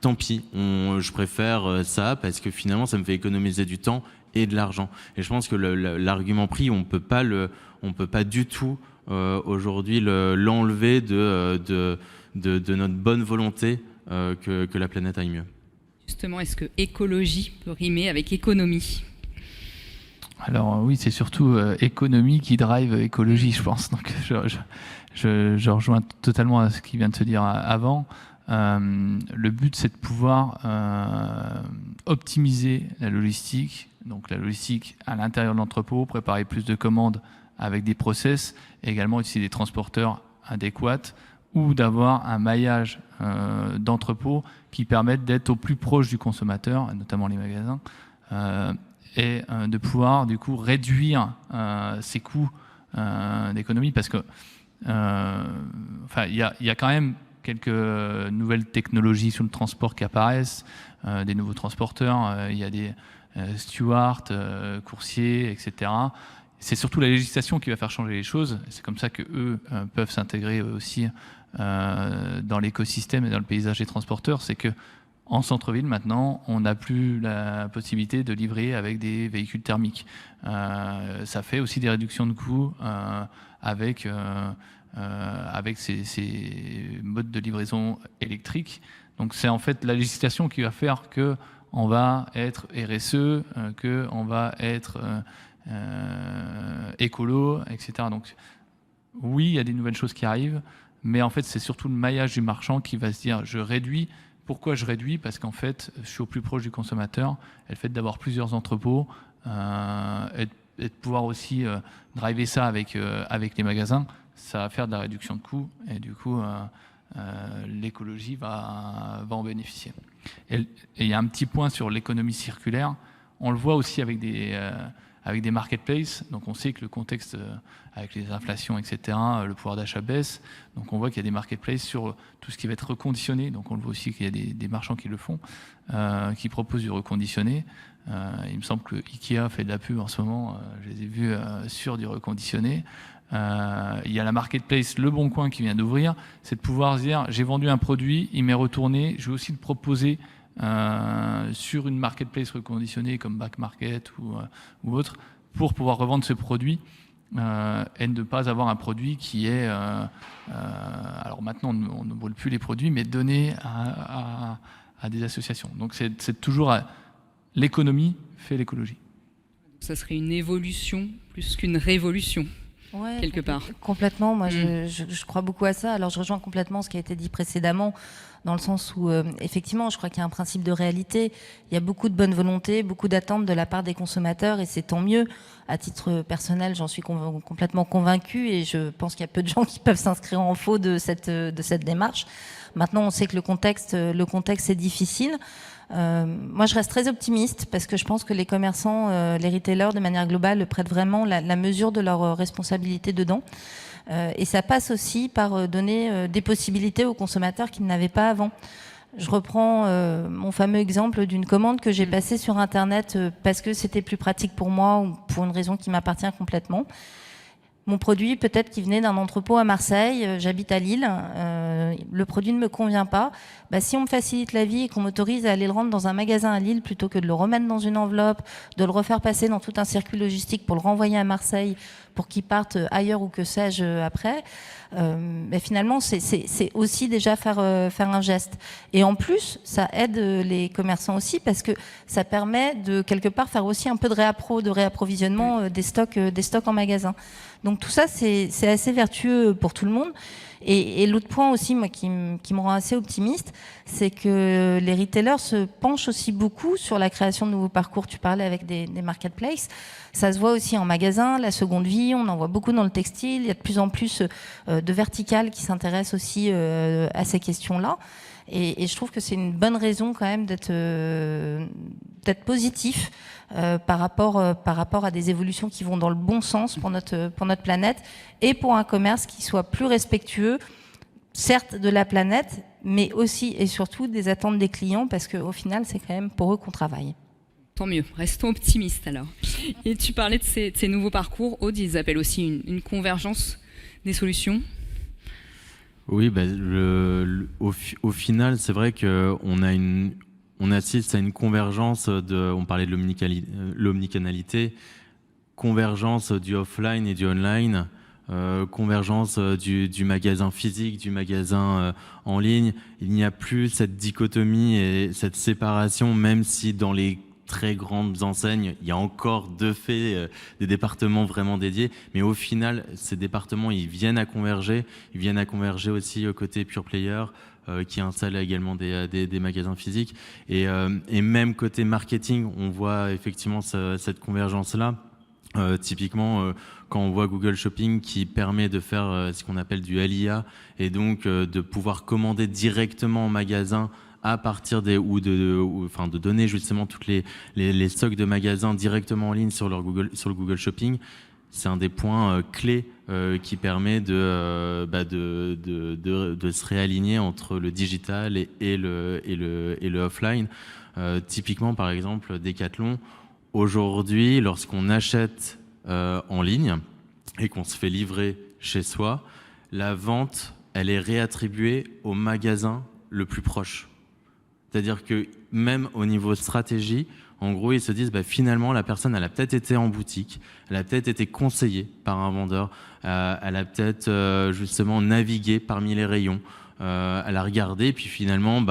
Tant pis, je préfère ça parce que finalement ça me fait économiser du temps et de l'argent. Et je pense que l'argument prix, on peut pas du tout aujourd'hui l'enlever de notre bonne volonté que la planète aille mieux. Justement, est-ce que écologie peut rimer avec économie ? Alors oui, c'est surtout économie qui drive écologie, je pense. Donc je rejoins totalement à ce qui vient de se dire avant. Le but, c'est de pouvoir optimiser la logistique. Donc la logistique à l'intérieur de l'entrepôt, préparer plus de commandes avec des process, et également utiliser des transporteurs adéquats ou d'avoir un maillage d'entrepôts qui permettent d'être au plus proche du consommateur, notamment les magasins, et de pouvoir du coup réduire ces coûts d'économie, parce que il y a quand même quelques nouvelles technologies sur le transport qui apparaissent, des nouveaux transporteurs, il y a des stewards, coursiers, etc. C'est surtout la législation qui va faire changer les choses. C'est comme ça que eux peuvent s'intégrer aussi dans l'écosystème et dans le paysage des transporteurs. C'est que en centre-ville, maintenant, on n'a plus la possibilité de livrer avec des véhicules thermiques. Ça fait aussi des réductions de coûts avec ces modes de livraison électriques. Donc c'est en fait la législation qui va faire que on va être RSE, que on va être écolo, etc. Donc oui, il y a des nouvelles choses qui arrivent, mais en fait c'est surtout le maillage du marchand qui va se dire je réduis. Pourquoi je réduis? Parce qu'en fait je suis au plus proche du consommateur, et le fait d'avoir plusieurs entrepôts et de pouvoir aussi driver ça avec les magasins, ça va faire de la réduction de coûts, et du coup l'écologie va en bénéficier. Et il y a un petit point sur l'économie circulaire. On le voit aussi avec des marketplaces. Donc on sait que le contexte avec les inflations, etc., le pouvoir d'achat baisse. Donc on voit qu'il y a des marketplaces sur tout ce qui va être reconditionné. Donc on le voit aussi qu'il y a des marchands qui le font, qui proposent du reconditionné. Il me semble que Ikea fait de la pub en ce moment. Je les ai vus sur du reconditionné. Il y a la marketplace Le Bon Coin qui vient d'ouvrir. C'est de pouvoir se dire j'ai vendu un produit, il m'est retourné, je vais aussi le proposer sur une marketplace reconditionnée comme Back Market ou autre, pour pouvoir revendre ce produit et ne pas avoir un produit qui est alors maintenant on ne brûle plus les produits, mais donné à des associations. Donc c'est toujours l'économie fait l'écologie. Ça serait une évolution plus qu'une révolution. Ouais, quelque part. Complètement, moi je crois beaucoup à ça. Alors je rejoins complètement ce qui a été dit précédemment, dans le sens où effectivement je crois qu'il y a un principe de réalité. Il y a beaucoup de bonne volonté, beaucoup d'attentes de la part des consommateurs, et c'est tant mieux. À titre personnel, j'en suis complètement convaincue, et je pense qu'il y a peu de gens qui peuvent s'inscrire en faux de cette démarche. Maintenant, on sait que le contexte est difficile. Moi, je reste très optimiste, parce que je pense que les commerçants, les retailers, de manière globale, prêtent vraiment la mesure de leur responsabilité dedans. Et ça passe aussi par donner des possibilités aux consommateurs qu'ils n'avaient pas avant. Je reprends mon fameux exemple d'une commande que j'ai passée sur Internet parce que c'était plus pratique pour moi, ou pour une raison qui m'appartient complètement. Mon produit, peut-être qu'il venait d'un entrepôt à Marseille, j'habite à Lille, le produit ne me convient pas. Si on me facilite la vie et qu'on m'autorise à aller le rendre dans un magasin à Lille plutôt que de le remettre dans une enveloppe, de le refaire passer dans tout un circuit logistique pour le renvoyer à Marseille, pour qu'il parte ailleurs ou que sais-je après, finalement c'est aussi déjà faire un geste. Et en plus, ça aide les commerçants aussi, parce que ça permet de quelque part faire aussi un peu de réapprovisionnement des stocks en magasin. Donc tout ça, c'est assez vertueux pour tout le monde. Et l'autre point aussi, moi, qui me rend assez optimiste, c'est que les retailers se penchent aussi beaucoup sur la création de nouveaux parcours. Tu parlais avec des marketplaces. Ça se voit aussi en magasin, la seconde vie, on en voit beaucoup dans le textile. Il y a de plus en plus de verticales qui s'intéressent aussi à ces questions-là. Et je trouve que c'est une bonne raison quand même d'être positif par rapport à des évolutions qui vont dans le bon sens pour notre planète, et pour un commerce qui soit plus respectueux, certes de la planète, mais aussi et surtout des attentes des clients, parce qu'au final c'est quand même pour eux qu'on travaille. Tant mieux, restons optimistes alors. Et tu parlais de ces nouveaux parcours, Aude, ils appellent aussi une convergence des solutions. Oui, au final, c'est vrai qu'on assiste à une convergence on parlait de l'omnicanalité, convergence du offline et du online, convergence du magasin physique, du magasin il n'y a plus cette dichotomie et cette séparation, même si dans les très grandes enseignes, il y a encore de fait des départements vraiment dédiés, mais au final, ces départements, ils viennent à converger aussi côté pure player, qui installe également des magasins physiques. Et même côté marketing, on voit effectivement cette convergence-là. Typiquement, quand on voit Google Shopping qui permet de faire ce qu'on appelle du LIA, et donc de pouvoir commander directement en magasin à partir de donner justement toutes les stocks de magasins directement en ligne sur le Google Shopping. C'est un des points clés qui permet de se réaligner entre le digital et le offline. Typiquement, par exemple, Decathlon, aujourd'hui, lorsqu'on achète en ligne et qu'on se fait livrer chez soi, la vente, elle est réattribuée au magasin le plus proche. C'est-à-dire que même au niveau stratégie, en gros, ils se disent finalement, la personne, elle a peut-être été en boutique, elle a peut-être été conseillée par un vendeur, elle a peut-être justement navigué parmi les rayons, elle a regardé, puis finalement,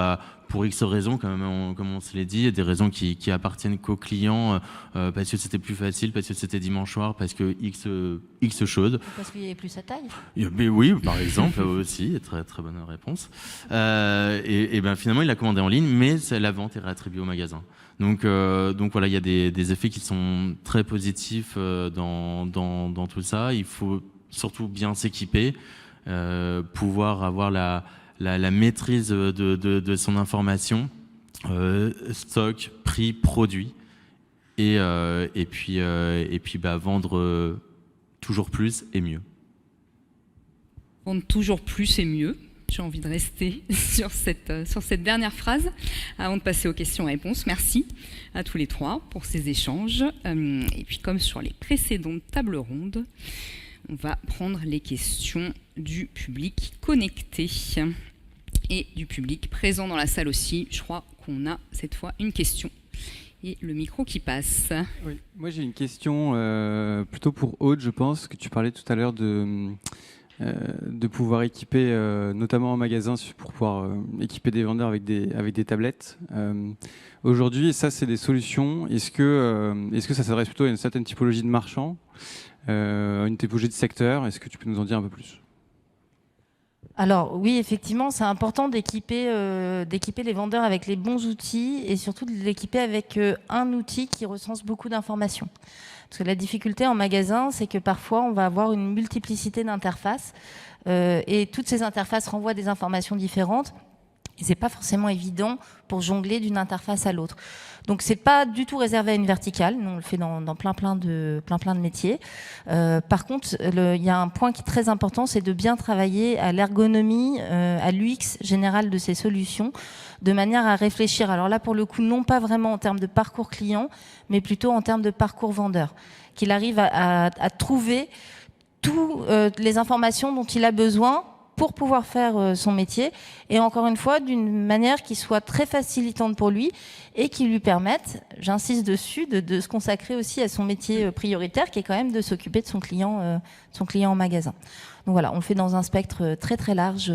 pour X raisons, comme on se l'est dit, il y a des raisons qui appartiennent qu'aux clients, parce que c'était plus facile, parce que c'était dimanche soir, parce que X chose. Parce qu'il y avait plus sa taille. Mais oui, par exemple, aussi, très très bonne réponse. Et finalement, il a commandé en ligne, mais la vente est réattribuée au magasin. Donc voilà, il y a des effets qui sont très positifs dans tout ça. Il faut surtout bien s'équiper, pouvoir avoir la maîtrise de son information, stock, prix, produit, et puis vendre toujours plus et mieux. Vendre toujours plus et mieux. J'ai envie de rester sur cette dernière phrase avant de passer aux questions-réponses. Merci à tous les trois pour ces échanges. Et puis comme sur les précédentes tables rondes, on va prendre les questions du public connecté et du public présent dans la salle aussi. Je crois qu'on a cette fois une question et le micro qui passe. Oui, moi j'ai une question plutôt pour Aude, je pense, que tu parlais tout à l'heure de pouvoir équiper, notamment en magasin, pour pouvoir équiper des vendeurs avec des tablettes. Aujourd'hui, ça c'est des solutions. Est-ce que ça s'adresse plutôt à une certaine typologie de marchands, une typologie de secteur? Est-ce que tu peux nous en dire un peu plus? Alors oui, effectivement, c'est important d'équiper les vendeurs avec les bons outils et surtout de l'équiper avec un outil qui recense beaucoup d'informations. Parce que la difficulté en magasin, c'est que parfois, on va avoir une multiplicité d'interfaces et toutes ces interfaces renvoient des informations différentes. Et c'est pas forcément évident pour jongler d'une interface à l'autre. Donc c'est pas du tout réservé à une verticale. Nous on le fait dans plein de métiers. Par contre, il y a un point qui est très important, c'est de bien travailler à l'ergonomie, à l'UX général de ces solutions, de manière à réfléchir. Alors là, pour le coup, non pas vraiment en termes de parcours client, mais plutôt en termes de parcours vendeur, qu'il arrive à trouver toutes les informations dont il a besoin pour pouvoir faire son métier, et encore une fois, d'une manière qui soit très facilitante pour lui et qui lui permette, j'insiste dessus, de se consacrer aussi à son métier prioritaire, qui est quand même de s'occuper de son client en magasin. Donc voilà, on le fait dans un spectre très très large,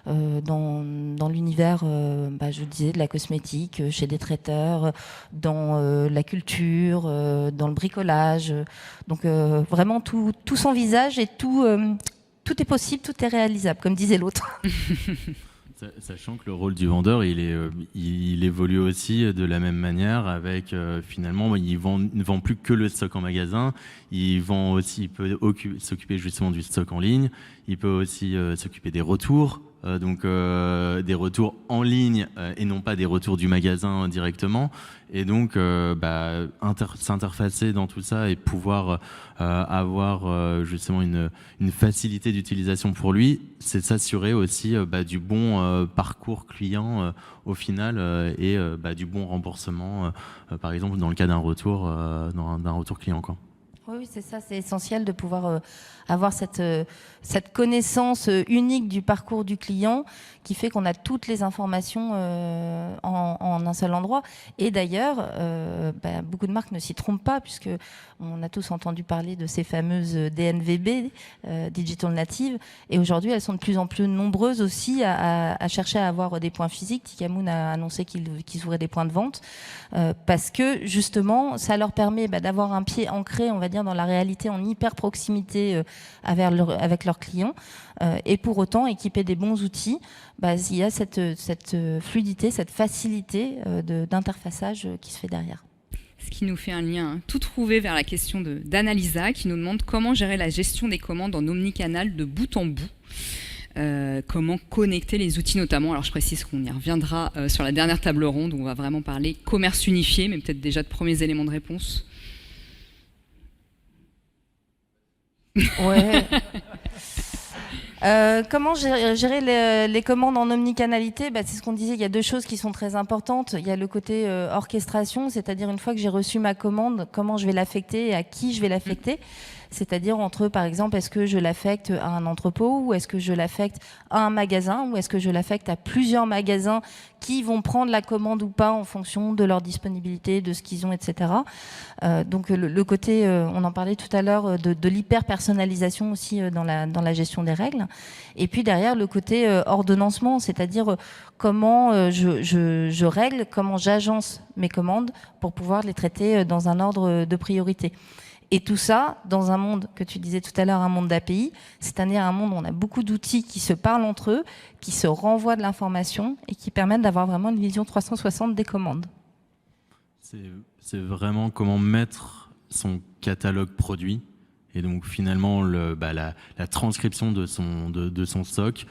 dans l'univers, je disais, de la cosmétique, chez des traiteurs, dans la culture, dans le bricolage. Donc vraiment tout s'envisage et tout est possible, tout est réalisable, comme disait l'autre. Sachant que le rôle du vendeur, il évolue aussi de la même manière, avec finalement, il ne vend plus que le stock en magasin, il peut s'occuper justement du stock en ligne, il peut aussi s'occuper des retours, des retours en ligne et non pas des retours du magasin directement, et donc s'interfacer dans tout ça et pouvoir avoir justement une facilité d'utilisation pour lui, c'est s'assurer aussi du bon parcours client au final et du bon remboursement, par exemple dans le cas d'un retour client, quoi. Oui, c'est ça, c'est essentiel de pouvoir avoir cette connaissance unique du parcours du client qui fait qu'on a toutes les informations en un seul endroit. Et d'ailleurs, beaucoup de marques ne s'y trompent pas, puisque on a tous entendu parler de ces fameuses DNVB, Digital Native, et aujourd'hui elles sont de plus en plus nombreuses aussi à chercher à avoir des points physiques. Tikamoon a annoncé qu'ils ouvraient des points de vente, parce que justement ça leur permet d'avoir un pied ancré, on va dire, dans la réalité, en hyper proximité avec leurs clients, et pour autant équipés des bons outils, il y a cette fluidité, cette facilité d'interfaçage qui se fait derrière. Ce qui nous fait un lien tout trouvé vers la question d'Annalisa, qui nous demande comment gérer la gestion des commandes en omnicanal de bout en bout. Comment connecter les outils notamment. Alors je précise qu'on y reviendra sur la dernière table ronde où on va vraiment parler commerce unifié, mais peut-être déjà de premiers éléments de réponse. Ouais. Comment gérer les commandes en omnicanalité? C'est ce qu'on disait, il y a deux choses qui sont très importantes. Il y a le côté orchestration, c'est-à-dire une fois que j'ai reçu ma commande, comment je vais l'affecter et à qui je vais l'affecter. C'est-à-dire entre, par exemple, est-ce que je l'affecte à un entrepôt, ou est-ce que je l'affecte à un magasin, ou est-ce que je l'affecte à plusieurs magasins qui vont prendre la commande ou pas en fonction de leur disponibilité, de ce qu'ils ont, etc. Donc le côté, on en parlait tout à l'heure, de l'hyper-personnalisation aussi dans la gestion des règles. Et puis derrière, le côté ordonnancement, c'est-à-dire comment je règle, comment j'agence mes commandes pour pouvoir les traiter dans un ordre de priorité. Et tout ça, dans un monde que tu disais tout à l'heure, un monde d'API, c'est-à-dire un monde où on a beaucoup d'outils qui se parlent entre eux, qui se renvoient de l'information et qui permettent d'avoir vraiment une vision 360 des commandes. C'est vraiment comment mettre son catalogue produit et donc finalement la transcription de son stock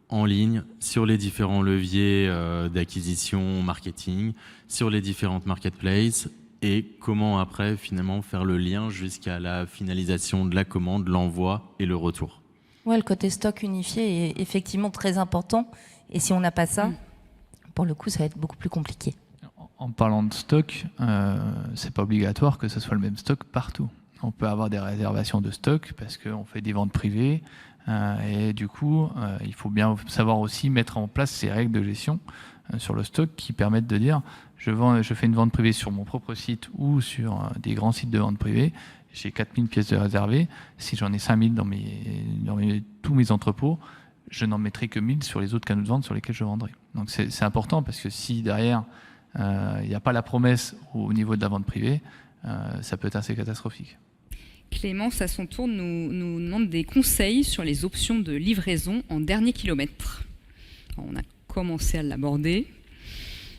en ligne sur les différents leviers d'acquisition, marketing, sur les différentes marketplaces, et comment après finalement faire le lien jusqu'à la finalisation de la commande, l'envoi et le retour. Ouais, le côté stock unifié est effectivement très important, et si on n'a pas ça, pour le coup, ça va être beaucoup plus compliqué. En parlant de stock, c'est pas obligatoire que ce soit le même stock partout. On peut avoir des réservations de stock parce qu'on fait des ventes privées, et du coup, il faut bien savoir aussi mettre en place ces règles de gestion sur le stock qui permettent de dire je fais une vente privée sur mon propre site ou sur des grands sites de vente privée, j'ai 4000 pièces de réservées, si j'en ai 5000 dans tous mes entrepôts, je n'en mettrai que 1000 sur les autres canaux de vente sur lesquels je vendrai. Donc c'est important, parce que si derrière il n'y a pas la promesse au niveau de la vente privée, ça peut être assez catastrophique. Clémence, à son tour, nous demande des conseils sur les options de livraison en dernier kilomètre. Alors, on a commencé à l'aborder.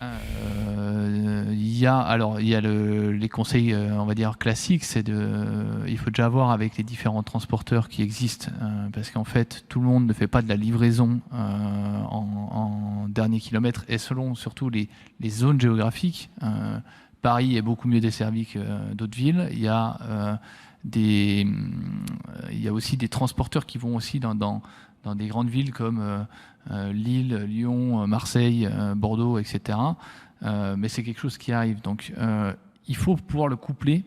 Il y a les conseils, on va dire classiques, il faut déjà voir avec les différents transporteurs qui existent, parce qu'en fait tout le monde ne fait pas de la livraison en dernier kilomètre, et selon surtout les zones géographiques. Paris est beaucoup mieux desservi que d'autres villes. Il y a aussi des transporteurs qui vont aussi dans des grandes villes comme Lille, Lyon, Marseille, Bordeaux, etc. Mais c'est quelque chose qui arrive. Donc il faut pouvoir le coupler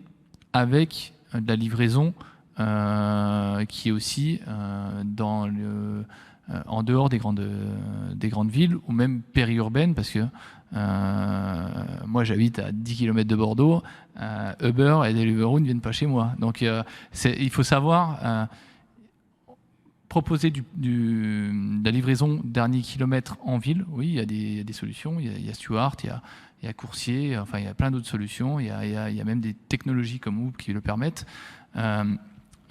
avec de la livraison qui est aussi en dehors des grandes villes, ou même périurbaines, parce que moi j'habite à 10 km de Bordeaux, Uber et Deliveroo ne viennent pas chez moi. Donc il faut savoir proposer de la livraison dernier kilomètre en ville. Oui, il y a des solutions. Il y a Stuart, il y a Coursier, enfin il y a plein d'autres solutions. Il y a même des technologies comme Whoop qui le permettent. Mais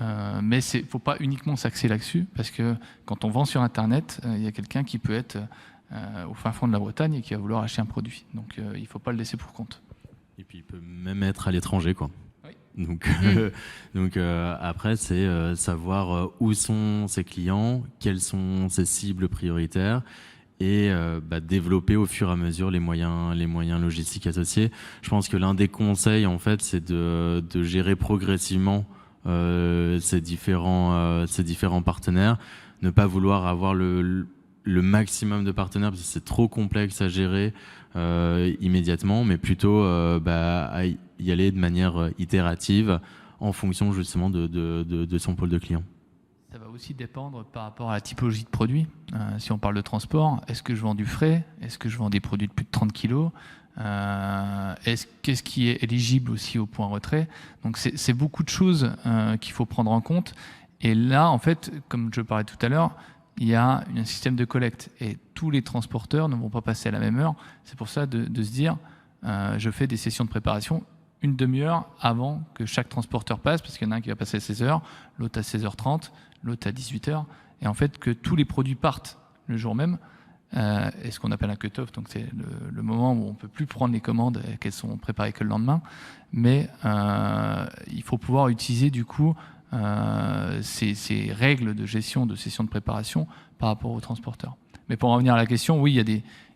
il ne faut pas uniquement s'axer là-dessus, parce que quand on vend sur Internet, il y a quelqu'un qui peut être au fin fond de la Bretagne et qui va vouloir acheter un produit. Donc il ne faut pas le laisser pour compte. Et puis il peut même être à l'étranger, quoi. Donc, après, c'est savoir où sont ses clients, quels sont ses cibles prioritaires, et développer au fur et à mesure les moyens logistiques associés. Je pense que l'un des conseils, en fait, c'est de gérer progressivement ces différents partenaires, ne pas vouloir avoir le maximum de partenaires parce que c'est trop complexe à gérer immédiatement, mais plutôt à y aller de manière itérative en fonction justement de son pôle de clients. Ça va aussi dépendre par rapport à la typologie de produit. Si on parle de transport, est-ce que je vends du frais? Est-ce que je vends des produits de plus de 30 kg? Qu'est-ce qui est éligible aussi au point retrait? Donc c'est beaucoup de choses qu'il faut prendre en compte. Et là, en fait, comme je parlais tout à l'heure, il y a un système de collecte. Et tous les transporteurs ne vont pas passer à la même heure. C'est pour ça de se dire, je fais des sessions de préparation une demi-heure avant que chaque transporteur passe, parce qu'il y en a un qui va passer à 16h, l'autre à 16h30, l'autre à 18h. Et en fait, que tous les produits partent le jour même. Et ce qu'on appelle un cut-off, donc c'est le moment où on ne peut plus prendre les commandes et qu'elles sont préparées que le lendemain. Mais il faut pouvoir utiliser du coup ces règles de gestion de session de préparation par rapport aux transporteurs. Mais pour en revenir à la question, oui, il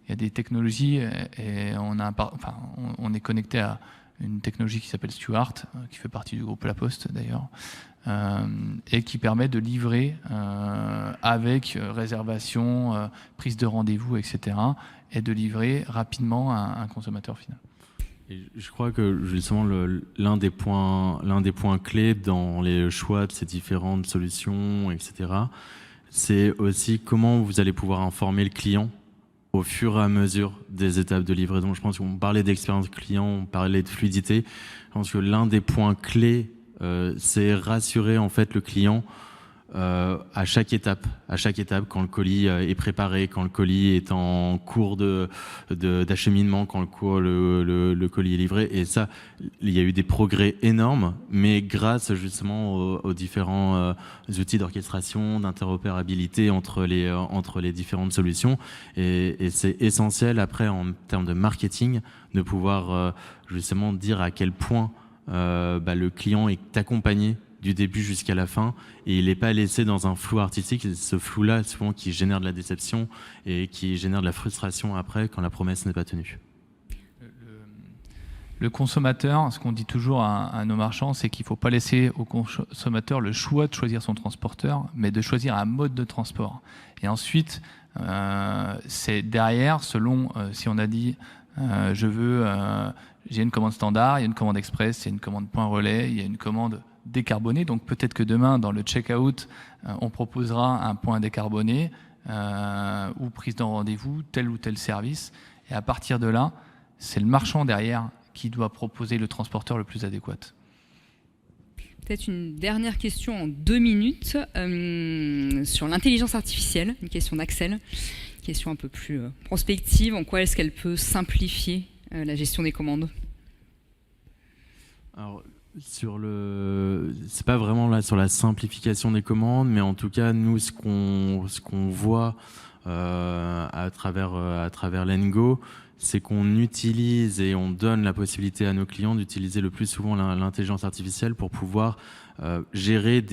y a des technologies et on est connecté à une technologie qui s'appelle Stuart, qui fait partie du groupe La Poste d'ailleurs, et qui permet de livrer avec réservation, prise de rendez-vous, etc., et de livrer rapidement à un consommateur final. Et je crois que justement l'un des points clés dans les choix de ces différentes solutions, etc., c'est aussi comment vous allez pouvoir informer le client au fur et à mesure des étapes de livraison. Je pense qu'on parlait d'expérience client, on parlait de fluidité. Je pense que l'un des points clés, c'est rassurer en fait le client à chaque étape, quand le colis est préparé, quand le colis est en cours d'acheminement, quand le colis est livré. Et ça, il y a eu des progrès énormes, mais grâce justement aux différents outils d'orchestration, d'interopérabilité entre les différentes solutions. Et c'est essentiel après en termes de marketing de pouvoir justement dire à quel point le client est accompagné du début jusqu'à la fin, et il n'est pas laissé dans un flou artistique. C'est ce flou-là, souvent, qui génère de la déception et qui génère de la frustration après, quand la promesse n'est pas tenue. Le consommateur, ce qu'on dit toujours à nos marchands, c'est qu'il ne faut pas laisser au consommateur le choix de choisir son transporteur, mais de choisir un mode de transport. Et ensuite, c'est derrière, selon si on a dit j'ai une commande standard, il y a une commande express, il y a une commande point relais, il y a une commande décarboné. Donc peut-être que demain, dans le check-out, on proposera un point décarboné ou prise de rendez-vous, tel ou tel service. Et à partir de là, c'est le marchand derrière qui doit proposer le transporteur le plus adéquat. Peut-être une dernière question en 2 minutes sur l'intelligence artificielle, une question d'Axel, une question un peu plus prospective. En quoi est-ce qu'elle peut simplifier la gestion des commandes? Alors, c'est pas vraiment là sur la simplification des commandes, mais en tout cas nous ce qu'on voit à travers Lengo, c'est qu'on utilise et on donne la possibilité à nos clients d'utiliser le plus souvent l'intelligence artificielle pour pouvoir gérer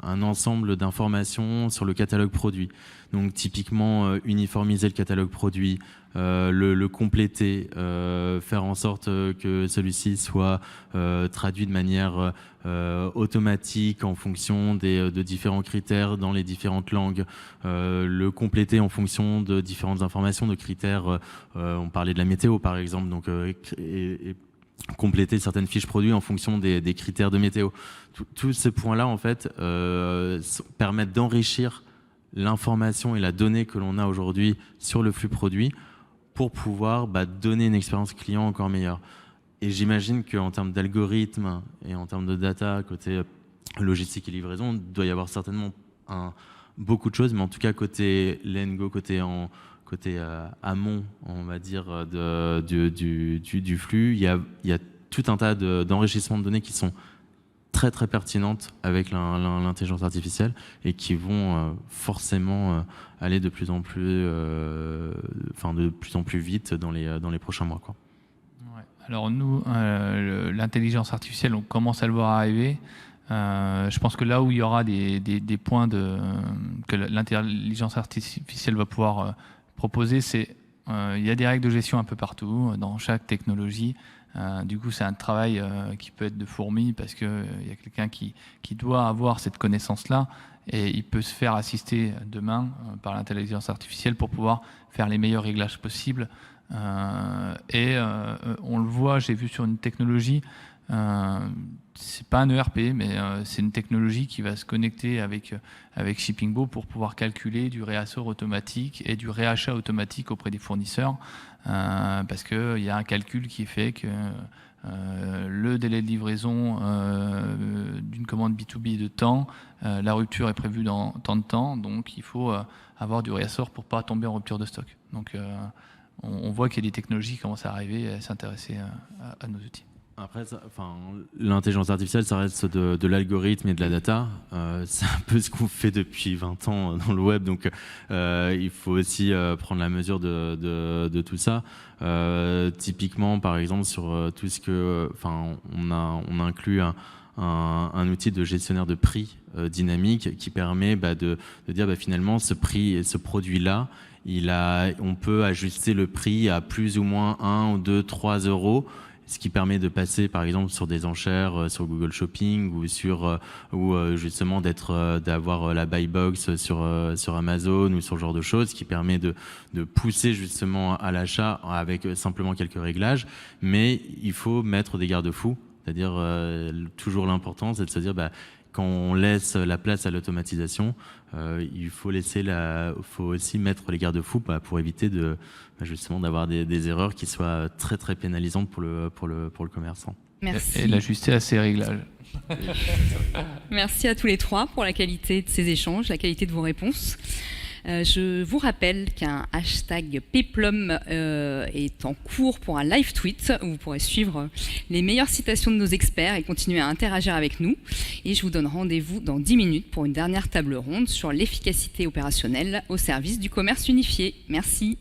un ensemble d'informations sur le catalogue produit. Donc typiquement uniformiser le catalogue produit, le compléter, faire en sorte que celui-ci soit traduit de manière automatique en fonction de différents critères dans les différentes langues, le compléter en fonction de différentes informations, de critères. On parlait de la météo par exemple, donc et compléter certaines fiches produits en fonction des critères de météo. Tous ces points-là, en fait, permettent d'enrichir l'information et la donnée que l'on a aujourd'hui sur le flux produit pour pouvoir donner une expérience client encore meilleure. Et j'imagine qu'en termes d'algorithmes et en termes de data, côté logistique et livraison, il doit y avoir certainement beaucoup de choses, mais en tout cas, côté Lengo, côté amont, on va dire, du flux, il y a tout un tas d'enrichissements de données qui sont très très pertinentes avec l'intelligence artificielle et qui vont forcément aller de plus en plus vite dans les prochains mois, quoi. Ouais. Alors nous, l'intelligence artificielle, on commence à le voir arriver. Je pense que là où il y aura des points que l'intelligence artificielle va pouvoir proposer, c'est il y a des règles de gestion un peu partout, dans chaque technologie. Du coup, c'est un travail qui peut être de fourmi parce qu'il y a quelqu'un qui doit avoir cette connaissance-là et il peut se faire assister demain par l'intelligence artificielle pour pouvoir faire les meilleurs réglages possibles Et on le voit, j'ai vu sur une technologie, c'est pas un ERP, mais c'est une technologie qui va se connecter avec Shippingbo pour pouvoir calculer du réassort automatique et du réachat automatique auprès des fournisseurs, parce qu'il y a un calcul qui fait que le délai de livraison d'une commande B2B est de temps, la rupture est prévue dans tant de temps, donc il faut avoir du réassort pour ne pas tomber en rupture de stock. Donc on voit qu'il y a des technologies qui commencent à arriver et à s'intéresser à nos outils. Après, l'intelligence artificielle, ça reste de l'algorithme et de la data. C'est un peu ce qu'on fait depuis 20 ans dans le web, donc il faut aussi prendre la mesure de tout ça. Typiquement, par exemple, sur tout ce que, on inclut un outil de gestionnaire de prix dynamique qui permet de dire finalement ce prix et ce produit-là, on peut ajuster le prix à plus ou moins 1 ou 2, 3 euros. Ce qui permet de passer, par exemple, sur des enchères sur Google Shopping ou justement d'avoir la buy box sur Amazon ou sur ce genre de choses, qui permet de pousser justement à l'achat avec simplement quelques réglages. Mais il faut mettre des garde-fous, c'est-à-dire toujours l'important, c'est de se dire quand on laisse la place à l'automatisation, il faut aussi mettre les garde-fous pour éviter justement d'avoir des erreurs qui soient très très pénalisantes pour le commerçant. Merci. Et l'ajuster à ces réglages. Merci à tous les trois pour la qualité de ces échanges, la qualité de vos réponses. Je vous rappelle qu'un hashtag Peplum est en cours pour un live tweet où vous pourrez suivre les meilleures citations de nos experts et continuer à interagir avec nous. Et je vous donne rendez-vous dans 10 minutes pour une dernière table ronde sur l'efficacité opérationnelle au service du commerce unifié. Merci.